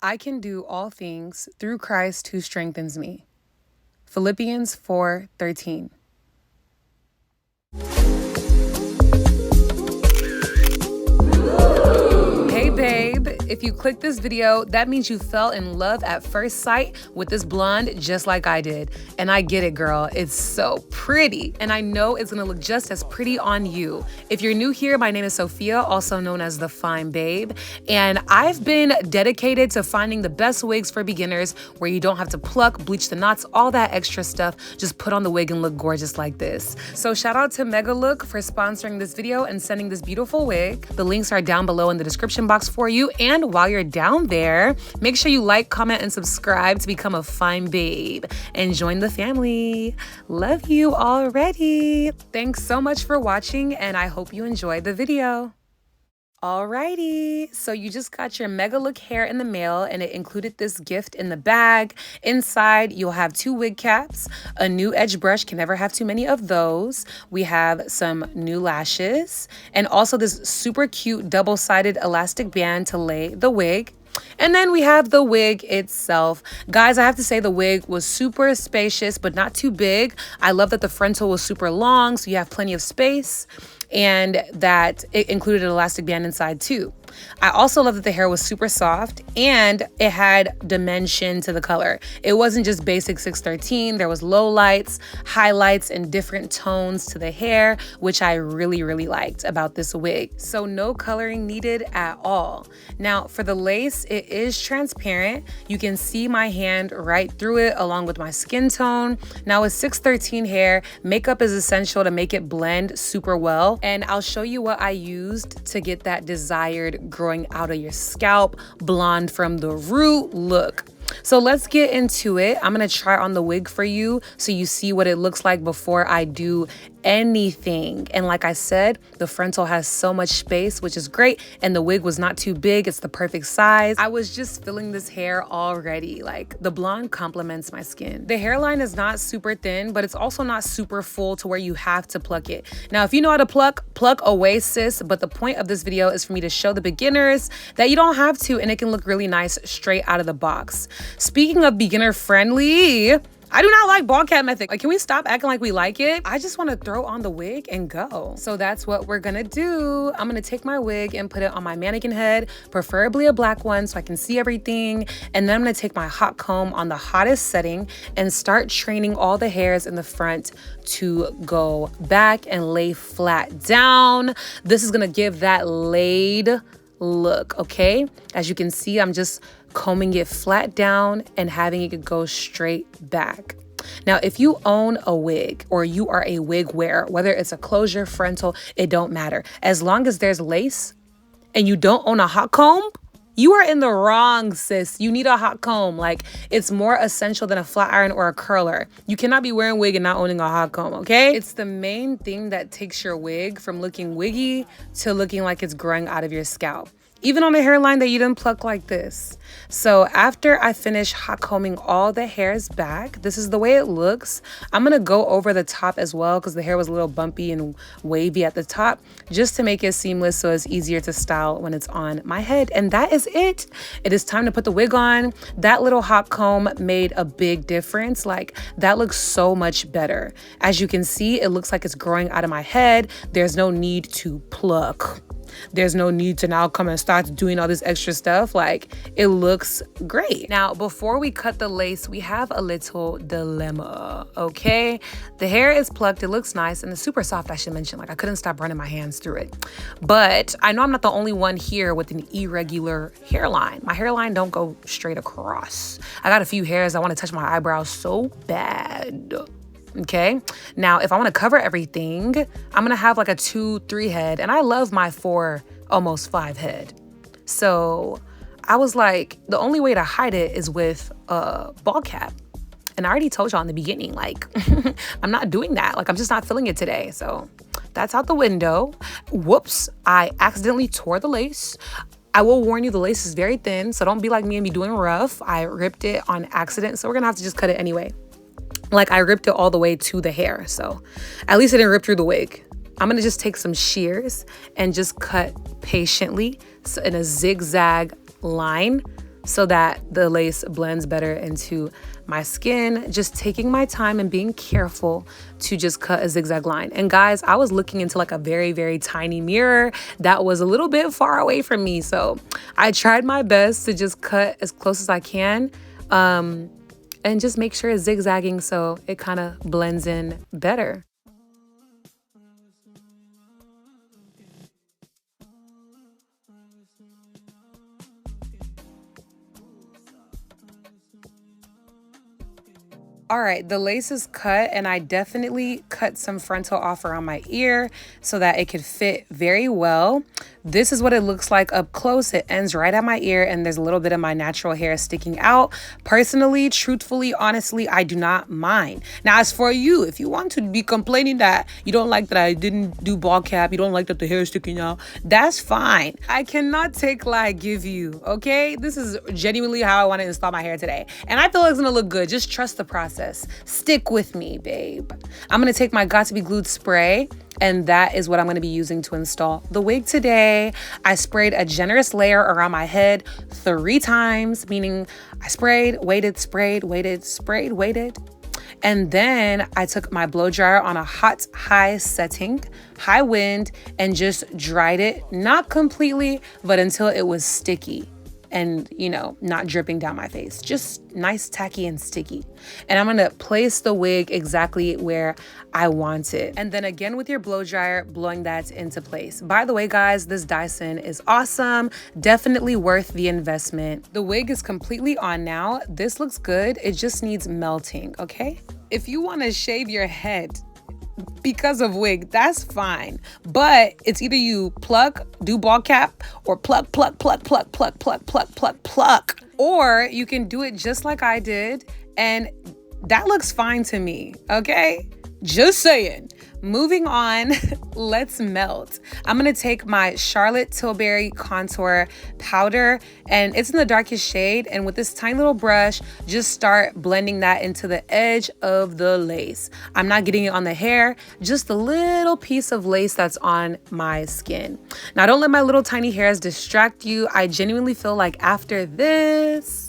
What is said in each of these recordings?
I can do all things through Christ who strengthens me. Philippians 4:13. Hey babe, if you clicked this video, that means you fell in love at first sight with this blonde just like I did. And I get it, girl. It's so pretty. And I know it's gonna look just as pretty on you. If you're new here, my name is Sophia, also known as The Fine Babe. And I've been dedicated to finding the best wigs for beginners where you don't have to pluck, bleach the knots, all that extra stuff. Just put on the wig and look gorgeous like this. So shout out to Megalook for sponsoring this video and sending this beautiful wig. The links are down below in the description box for you. And while you're down there, make sure you like, comment, and subscribe to become a fine babe and join the family. Love you already. Thanks so much for watching, and I hope you enjoyed the video. Alrighty, so you just got your MegalookHair in the mail, and it included this gift in the bag. Inside, you'll have 2 wig caps, a new edge brush, can never have too many of those. We have some new lashes, and also this super cute double-sided elastic band to lay the wig. And then we have the wig itself. Guys, I have to say the wig was super spacious, but not too big. I love that the frontal was super long, so you have plenty of space, and that it included an elastic band inside too. I also love that the hair was super soft and it had dimension to the color. It wasn't just basic 613. There was low lights, highlights, and different tones to the hair, which I really liked about this wig. So no coloring needed at all. Now for the lace, it is transparent. You can see my hand right through it along with my skin tone. Now with 613 hair, makeup is essential to make it blend super well. And I'll show you what I used to get that desired growing out of your scalp, blonde from the root look. So let's get into it. I'm gonna try on the wig for you so you see what it looks like before I do anything. And like I said, the frontal has so much space, which is great. And the wig was not too big. It's the perfect size. I was just feeling this hair already. Like the blonde complements my skin. The hairline is not super thin, but it's also not super full to where you have to pluck it. Now, if you know how to pluck away, sis. But the point of this video is for me to show the beginners that you don't have to, and it can look really nice straight out of the box. Speaking of beginner friendly, I do not like ball cap method. Like, can we stop acting like we like it? I just want to throw on the wig and go. So that's what we're gonna do. I'm gonna take my wig and put it on my mannequin head, preferably a black one so I can see everything. And then I'm gonna take my hot comb on the hottest setting and start training all the hairs in the front to go back and lay flat down. This is gonna give that laid look, okay? As you can see, I'm just combing it flat down and having it go straight back. Now, if you own a wig or you are a wig wearer, whether it's a closure, frontal, it don't matter. As long as there's lace and you don't own a hot comb, you are in the wrong, sis. You need a hot comb. Like, it's more essential than a flat iron or a curler. You cannot be wearing wig and not owning a hot comb, okay? It's the main thing that takes your wig from looking wiggy to looking like it's growing out of your scalp, even on a hairline that you didn't pluck like this. So after I finish hot combing all the hairs back, this is the way it looks. I'm gonna go over the top as well because the hair was a little bumpy and wavy at the top, just to make it seamless so it's easier to style when it's on my head. And that is it. It is time to put the wig on. That little hot comb made a big difference. Like, that looks so much better. As you can see, it looks like it's growing out of my head. There's no need to pluck. There's no need to now come and start doing all this extra stuff. Like, it looks great. Now, before we cut the lace, we have a little dilemma, okay? The hair is plucked, it looks nice, and it's super soft, I should mention. Like, I couldn't stop running my hands through it. But I know I'm not the only one here with an irregular hairline. My hairline don't go straight across. I got a few hairs. I want to touch my eyebrows so bad. Okay, now if I want to cover everything, I'm gonna have like a 2-3 head, and I love my 4, almost 5 head. So I was like, the only way to hide it is with a ball cap. And I already told y'all in the beginning, like, I'm not doing that. Like, I'm just not feeling it today. So that's out the window. Whoops, I accidentally tore the lace. I will warn you, the lace is very thin, so don't be like me and be doing rough. I ripped it on accident, so we're gonna have to just cut it anyway. Like, I ripped it all the way to the hair, so at least it didn't rip through the wig. I'm gonna just take some shears and just cut patiently in a zigzag line so that the lace blends better into my skin. Just taking my time and being careful to just cut a zigzag line. And guys, I was looking into like a very, very tiny mirror that was a little bit far away from me. So I tried my best to just cut as close as I can and just make sure it's zigzagging so it kind of blends in better. All right, the lace is cut and I definitely cut some frontal off around my ear so that it could fit very well. This is what it looks like up close. It ends right at my ear and there's a little bit of my natural hair sticking out. Personally, truthfully, honestly, I do not mind. Now, as for you, if you want to be complaining that you don't like that I didn't do ball cap, you don't like that the hair is sticking out, that's fine. I cannot take lie, give you, okay? This is genuinely how I want to install my hair today. And I feel like it's gonna look good. Just trust the process. Stick with me, babe. I'm gonna take my Got to Be Glued spray, and that is what I'm gonna be using to install the wig today. I sprayed a generous layer around my head 3 times, meaning I sprayed, waited, sprayed, waited, sprayed, waited. And then I took my blow dryer on a hot, high setting, high wind, and just dried it, not completely, but until it was sticky and, you know, not dripping down my face. Just nice, tacky, and sticky. And I'm gonna place the wig exactly where I want it. And then again with your blow dryer, blowing that into place. By the way, guys, this Dyson is awesome. Definitely worth the investment. The wig is completely on now. This looks good. It just needs melting, okay? If you wanna shave your head because of wig, that's fine. But it's either you pluck, do ball cap, or pluck, pluck, pluck, pluck, pluck, pluck, pluck, pluck, pluck. Or you can do it just like I did, and that looks fine to me, okay? Just saying. Moving on, let's melt. I'm gonna take my Charlotte Tilbury contour powder, and it's in the darkest shade, and with this tiny little brush, just start blending that into the edge of the lace. I'm not getting it on the hair, just a little piece of lace that's on my skin. Now, don't let my little tiny hairs distract you. I genuinely feel like after this,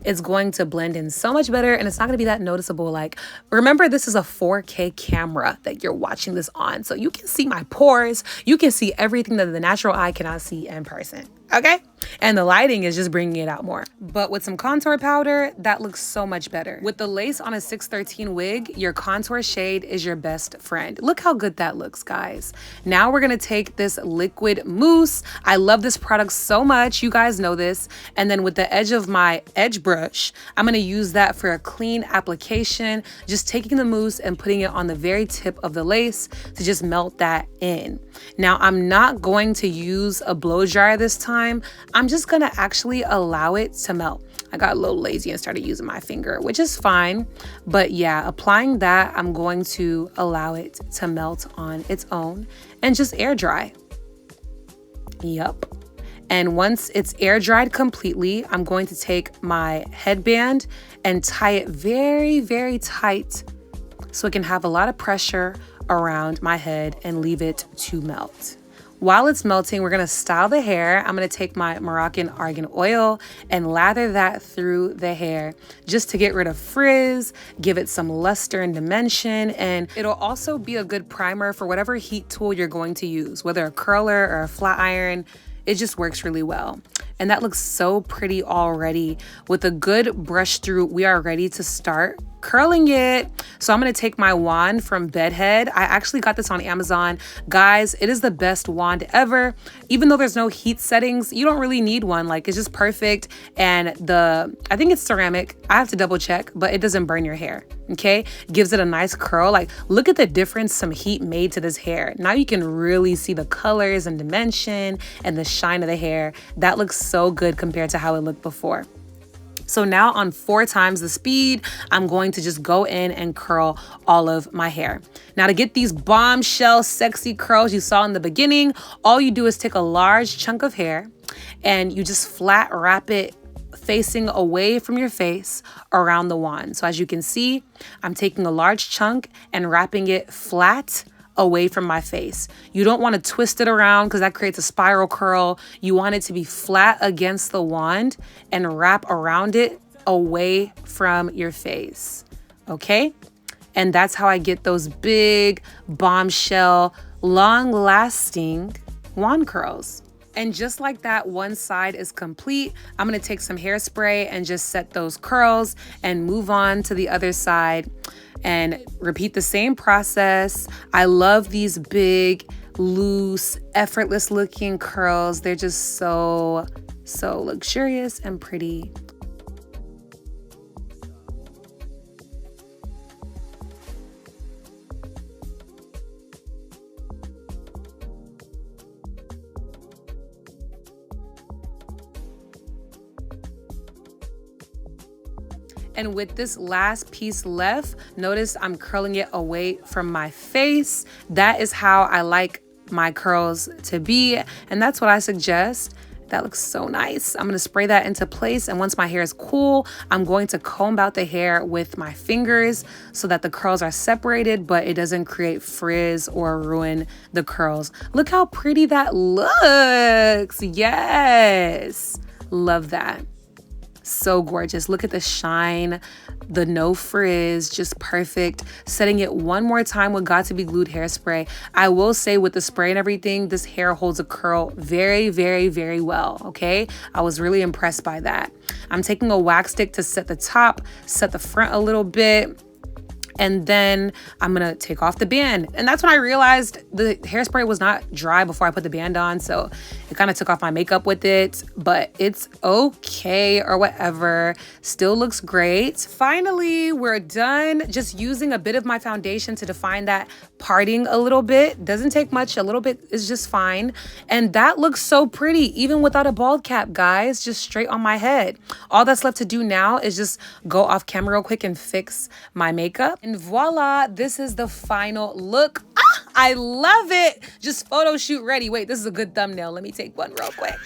it's going to blend in so much better and it's not gonna be that noticeable. Like, remember, this is a 4K camera that you're watching this on, so you can see my pores, you can see everything that the natural eye cannot see in person, okay? And the lighting is just bringing it out more. But with some contour powder, that looks so much better. With the lace on a 613 wig, your contour shade is your best friend. Look how good that looks, guys. Now we're gonna take this liquid mousse. I love this product so much, you guys know this. And then with the edge of my edge brush, I'm gonna use that for a clean application, just taking the mousse and putting it on the very tip of the lace to just melt that in. Now, I'm not going to use a blow dryer this time. I'm just gonna actually allow it to melt. I got a little lazy and started using my finger, which is fine. But yeah, applying that, I'm going to allow it to melt on its own and just air dry. Yup. And once it's air dried completely, I'm going to take my headband and tie it very, very tight so it can have a lot of pressure around my head and leave it to melt. While it's melting, we're gonna style the hair. I'm gonna take my Moroccan argan oil and lather that through the hair just to get rid of frizz, give it some luster and dimension, and it'll also be a good primer for whatever heat tool you're going to use, whether a curler or a flat iron. It just works really well. And that looks so pretty already. With a good brush through, we are ready to start curling it. So I'm gonna take my wand from Bedhead. I actually got this on Amazon. Guys, it is the best wand ever. Even though there's no heat settings, you don't really need one. Like, it's just perfect. And I think it's ceramic. I have to double check, but it doesn't burn your hair, okay? Gives it a nice curl. Like, look at the difference some heat made to this hair. Now you can really see the colors and dimension and the shine of the hair. That looks so good compared to how it looked before. So now on 4 times the speed, I'm going to just go in and curl all of my hair. Now to get these bombshell sexy curls you saw in the beginning, all you do is take a large chunk of hair and you just flat wrap it facing away from your face around the wand. So as you can see, I'm taking a large chunk and wrapping it flat away from my face. You don't want to twist it around because that creates a spiral curl. You want it to be flat against the wand and wrap around it away from your face, okay? And that's how I get those big, bombshell, long-lasting wand curls. And just like that, one side is complete. I'm gonna take some hairspray and just set those curls and move on to the other side and repeat the same process. I love these big, loose, effortless looking curls. They're just so luxurious and pretty. And with this last piece left, notice I'm curling it away from my face. That is how I like my curls to be, and that's what I suggest. That looks so nice. I'm gonna spray that into place, and once my hair is cool, I'm going to comb out the hair with my fingers so that the curls are separated, but it doesn't create frizz or ruin the curls. Look how pretty that looks. Yes, love that. So gorgeous. Look at the shine, the no frizz, just perfect. Setting it one more time with Got to Be Glued hairspray. I will say with the spray and everything, this hair holds a curl very, very, very well, okay? I was really impressed by that. I'm taking a wax stick to set the top, set the front a little bit, and then I'm gonna take off the band. And that's when I realized the hairspray was not dry before I put the band on, so it kind of took off my makeup with it, but it's okay or whatever. Still looks great. Finally, we're done. Just using a bit of my foundation to define that parting a little bit. Doesn't take much, a little bit is just fine. And that looks so pretty, even without a bald cap, guys, just straight on my head. All that's left to do now is just go off camera real quick and fix my makeup. And voila, this is the final look. Ah, I love it. Just photo shoot ready. Wait, this is a good thumbnail. Let me take one real quick.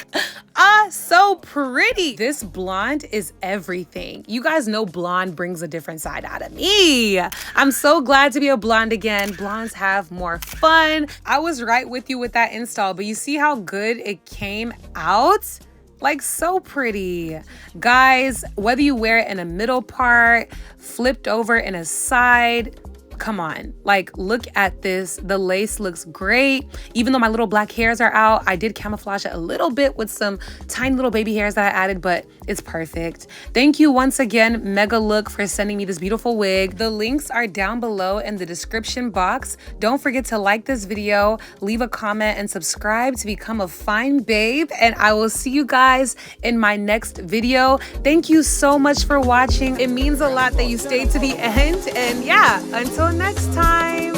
Ah, so pretty. This blonde is everything. You guys know blonde brings a different side out of me. I'm so glad to be a blonde again. Blondes have more fun. I was right with you with that install, but you see how good it came out? Like, so pretty. Guys, whether you wear it in a middle part, flipped over in a side, come on, like, look at this. The lace looks great. Even though my little black hairs are out, I did camouflage it a little bit with some tiny little baby hairs that I added, but it's perfect. Thank you once again, Megalook, for sending me this beautiful wig. The links are down below in the description box. Don't forget to like this video, leave a comment, and subscribe to become a fine babe. And I will see you guys in my next video. Thank you so much for watching. It means a lot that you stayed to the end. And yeah, until next time.